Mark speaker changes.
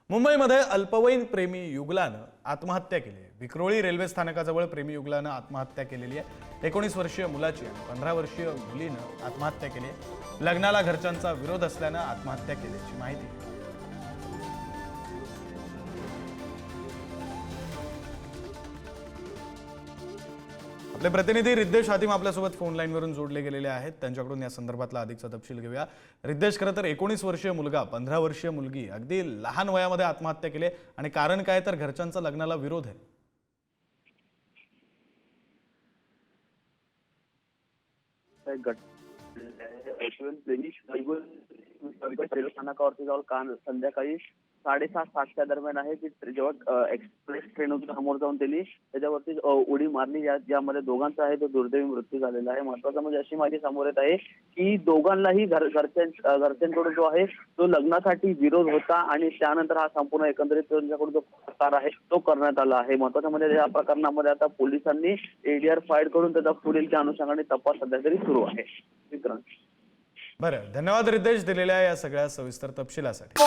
Speaker 1: मुंबईमध्ये अल्पवयीन प्रेमी युगलानं आत्महत्या केली आहे। विक्रोळी रेल्वे स्थानकाजवळ प्रेमी युगलानं आत्महत्या केलेली आहे। 19 वर्षीय मुलाची आणि 15 वर्षीय मुलीनं आत्महत्या केली आहे। लग्नाला घरच्यांचा विरोध असल्यानं आत्महत्या केल्याची माहिती आहे। आपले प्रतिनिधी रिद्देश हातीम आपल्यासोबत फोन लाईनवरून जोडले गेलेले आहेत। त्यांच्याकडून या संदर्भातला अधिकचा तपशील घेऊया। रिद्देश, खरं तर 19 वर्षीय मुलगा 15 वर्षीय मुलगी अगदी लहान वयामध्ये आत्महत्या केली आणि कारण काय तर घरच्यांचा लग्नाला विरोध आहे।
Speaker 2: रेल्वे स्थानकावरती जाऊन काल संध्याकाळी 6:30-7च्या दरम्यान आहे की जेव्हा एक्सप्रेस ट्रेन होती समोर जाऊन त्यांनी त्याच्यावरती उडी मारली, ज्यामध्ये दोघांचा आहे तो दुर्दैवी मृत्यू झालेला आहे। महत्वाचं म्हणजे अशी माहिती समोर येत आहे की दोघांनाही घरच्यांकडून जो आहे तो लग्नासाठी विरोध होता आणि त्यानंतर हा संपूर्ण एकंदरीत त्यांच्याकडून जो प्रकार आहे तो करण्यात आला आहे। महत्वाचं म्हणजे या प्रकरणामध्ये आता पोलिसांनी एडीआर फाईल करून त्याचा पुढीलच्या अनुषंगाने तपास सध्या तरी सुरू आहे। विक्रांत,
Speaker 1: बरं, धन्यवाद रिद्देश दिलेल्या या सगळ्या सविस्तर तपशिलासाठी।